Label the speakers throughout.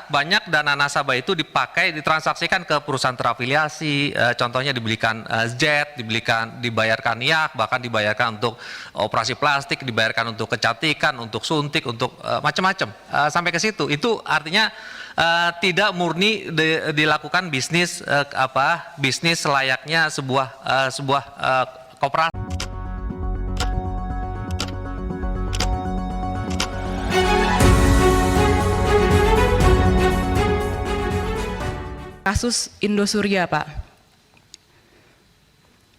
Speaker 1: banyak dana nasabah itu ditransaksikan ke perusahaan terafiliasi, contohnya dibelikan jet, dibayarkan yak, bahkan dibayarkan untuk operasi plastik, dibayarkan untuk kecantikan, untuk suntik, untuk macam-macam, sampai ke situ. Itu artinya tidak murni dilakukan bisnis bisnis layaknya sebuah koperasi.
Speaker 2: Kasus Indosuria, Pak.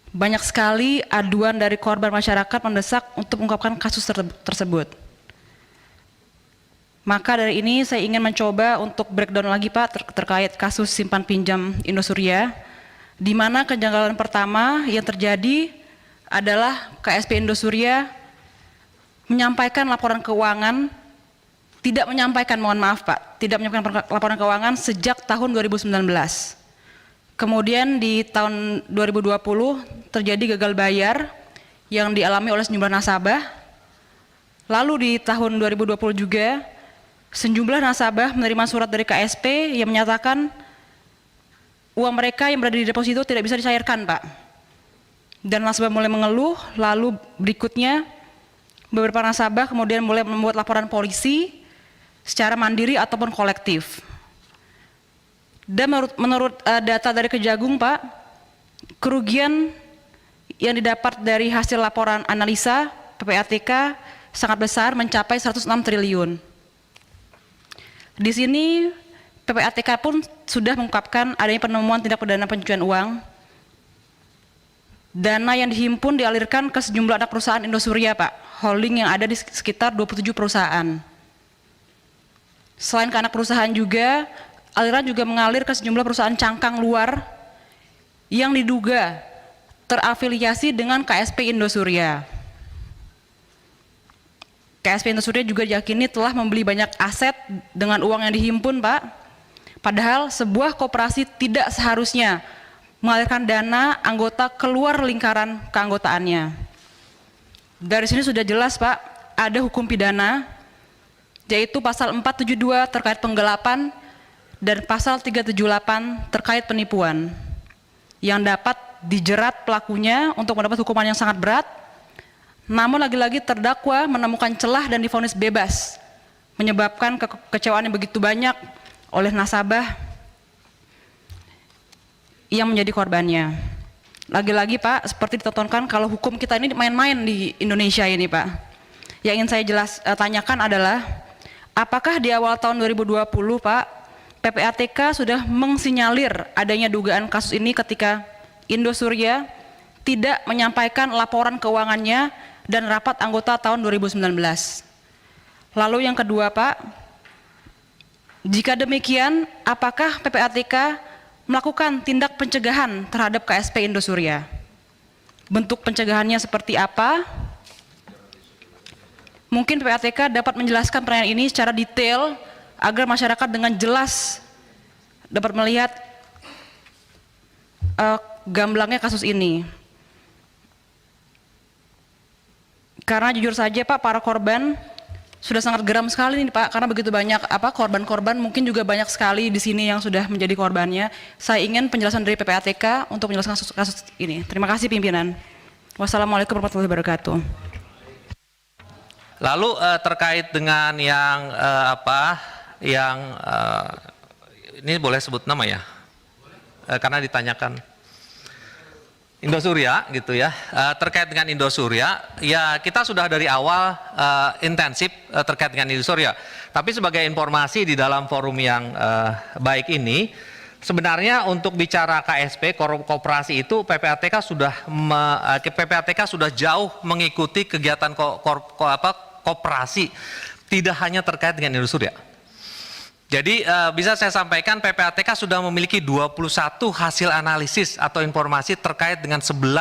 Speaker 2: Banyak sekali aduan dari korban masyarakat mendesak untuk mengungkapkan kasus tersebut. Maka dari ini saya ingin mencoba untuk breakdown lagi, Pak, terkait kasus simpan pinjam Indosuria, di mana kejanggalan pertama yang terjadi adalah KSP Indosuria menyampaikan laporan keuangan, tidak menyampaikan laporan keuangan sejak tahun 2019. Kemudian di tahun 2020 terjadi gagal bayar yang dialami oleh sejumlah nasabah. Lalu di tahun 2020 juga sejumlah nasabah menerima surat dari KSP yang menyatakan uang mereka yang berada di deposito tidak bisa dicairkan, Pak. Dan nasabah mulai mengeluh, lalu berikutnya beberapa nasabah kemudian mulai membuat laporan polisi secara mandiri ataupun kolektif. Dan menurut data dari Kejagung, Pak, kerugian yang didapat dari hasil laporan analisa PPATK sangat besar, mencapai 106 triliun. Di sini PPATK pun sudah mengungkapkan adanya penemuan tindak pidana pencucian uang. Dana yang dihimpun dialirkan ke sejumlah anak perusahaan Indosuria, Pak, holding yang ada di sekitar 27 perusahaan. Selain ke anak perusahaan juga, aliran juga mengalir ke sejumlah perusahaan cangkang luar yang diduga terafiliasi dengan KSP Indosuria. KSP Indosuria juga diyakini telah membeli banyak aset dengan uang yang dihimpun, Pak. Padahal sebuah koperasi tidak seharusnya mengalirkan dana anggota keluar lingkaran keanggotaannya. Dari sini sudah jelas, Pak, ada hukum pidana, yaitu pasal 472 terkait penggelapan dan pasal 378 terkait penipuan, yang dapat dijerat pelakunya untuk mendapat hukuman yang sangat berat. Namun lagi-lagi terdakwa menemukan celah dan divonis bebas, menyebabkan kekecewaan yang begitu banyak oleh nasabah yang menjadi korbannya. Lagi-lagi, Pak, seperti ditontonkan kalau hukum kita ini main-main di Indonesia ini, Pak. Yang ingin saya tanyakan adalah, apakah di awal tahun 2020, Pak, PPATK sudah mengsinyalir adanya dugaan kasus ini ketika Indosuria tidak menyampaikan laporan keuangannya dan rapat anggota tahun 2019? Lalu yang kedua, Pak, jika demikian, apakah PPATK melakukan tindak pencegahan terhadap KSP Indosuria? Bentuk pencegahannya seperti apa? Mungkin PPATK dapat menjelaskan pertanyaan ini secara detail agar masyarakat dengan jelas dapat melihat gamblangnya kasus ini. Karena jujur saja, Pak, para korban sudah sangat geram sekali nih, Pak, karena begitu banyak korban-korban, mungkin juga banyak sekali di sini yang sudah menjadi korbannya. Saya ingin penjelasan dari PPATK untuk menjelaskan kasus ini. Terima kasih, pimpinan. Wassalamualaikum warahmatullahi wabarakatuh.
Speaker 1: Lalu terkait dengan ini boleh sebut nama ya, karena ditanyakan Indosuria gitu ya. Terkait dengan Indosuria, ya kita sudah dari awal intensif terkait dengan Indosuria. Tapi sebagai informasi di dalam forum yang baik ini, sebenarnya untuk bicara KSP koperasi itu PPATK sudah jauh mengikuti kegiatan koperasi, tidak hanya terkait dengan Indosuria. Jadi bisa saya sampaikan PPATK sudah memiliki 21 hasil analisis atau informasi terkait dengan 11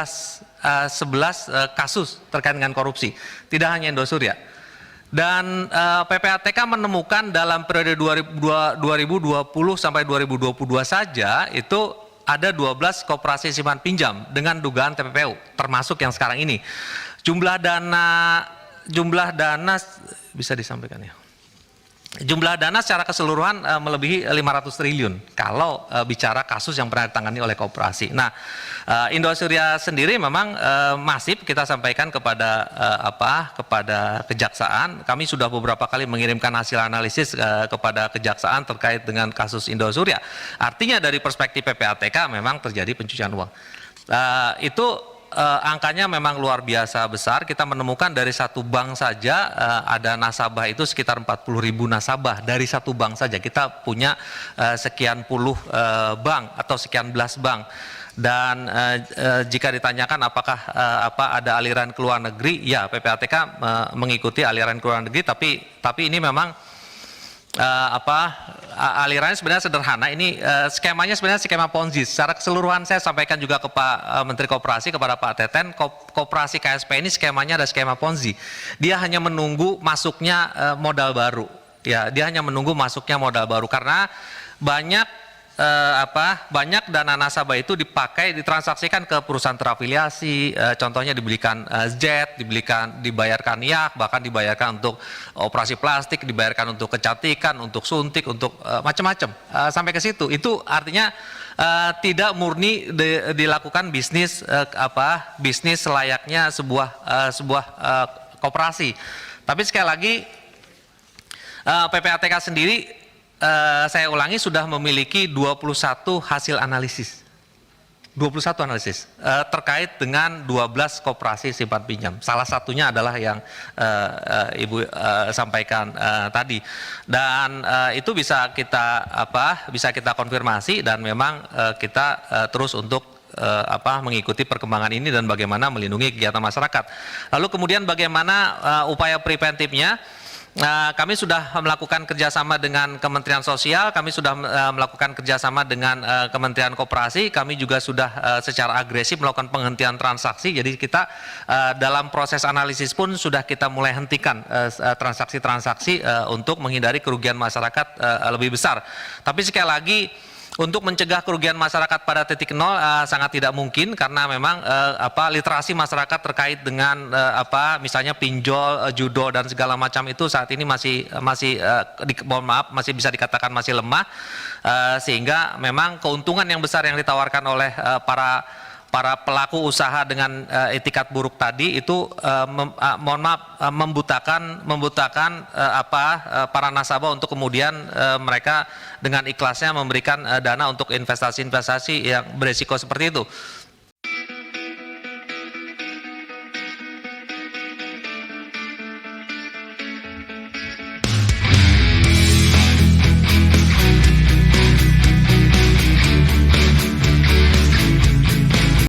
Speaker 1: kasus terkait dengan korupsi, tidak hanya Indosuria. Dan PPATK menemukan dalam periode 2020 sampai 2022 saja itu ada 12 koperasi simpan pinjam dengan dugaan TPPU, termasuk yang sekarang ini. Jumlah dana bisa disampaikan ya. Jumlah dana secara keseluruhan melebihi 500 triliun kalau bicara kasus yang pernah ditangani oleh koperasi. Nah, Indosuria sendiri memang masif kita sampaikan kepada kepada kejaksaan. Kami sudah beberapa kali mengirimkan hasil analisis kepada kejaksaan terkait dengan kasus Indosuria. Artinya dari perspektif PPATK memang terjadi pencucian uang. Angkanya memang luar biasa besar. Kita menemukan dari satu bank saja ada nasabah itu sekitar 40.000 nasabah dari satu bank saja. Kita punya sekian puluh bank atau sekian belas bank. Dan jika ditanyakan apakah ada aliran ke luar negeri, ya PPATK mengikuti aliran ke luar negeri. Tapi ini memang alirannya sebenarnya sederhana. Ini skemanya sebenarnya skema Ponzi. Secara keseluruhan saya sampaikan juga ke Pak Menteri Koperasi, kepada Pak Teten, koperasi KSP ini skemanya ada skema Ponzi. Dia hanya menunggu masuknya modal baru. Ya, dia hanya menunggu masuknya modal baru karena banyak dana nasabah itu ditransaksikan ke perusahaan terafiliasi, contohnya dibelikan jet, dibayarkan yak, bahkan dibayarkan untuk operasi plastik, dibayarkan untuk kecantikan, untuk suntik, untuk macam-macam sampai ke situ. Itu artinya tidak murni dilakukan bisnis bisnis layaknya sebuah koperasi. Tapi sekali lagi PPATK sendiri saya ulangi sudah memiliki 21 hasil analisis. 21 analisis terkait dengan 12 koperasi simpan pinjam. Salah satunya adalah yang Ibu sampaikan tadi. Dan itu bisa kita konfirmasi dan memang kita terus untuk mengikuti perkembangan ini dan bagaimana melindungi kegiatan masyarakat. Lalu kemudian bagaimana upaya preventifnya? Kami sudah melakukan kerjasama dengan Kementerian Sosial, kami sudah melakukan kerjasama dengan Kementerian Koperasi, kami juga sudah secara agresif melakukan penghentian transaksi. Jadi kita dalam proses analisis pun sudah kita mulai hentikan transaksi-transaksi untuk menghindari kerugian masyarakat lebih besar. Tapi sekali lagi, untuk mencegah kerugian masyarakat pada titik nol sangat tidak mungkin karena memang literasi masyarakat terkait dengan misalnya pinjol, judo dan segala macam itu saat ini masih bisa dikatakan masih lemah, sehingga memang keuntungan yang besar yang ditawarkan oleh para pelaku usaha dengan etikat buruk tadi itu membutakan para nasabah untuk kemudian mereka dengan ikhlasnya memberikan dana untuk investasi-investasi yang beresiko seperti itu.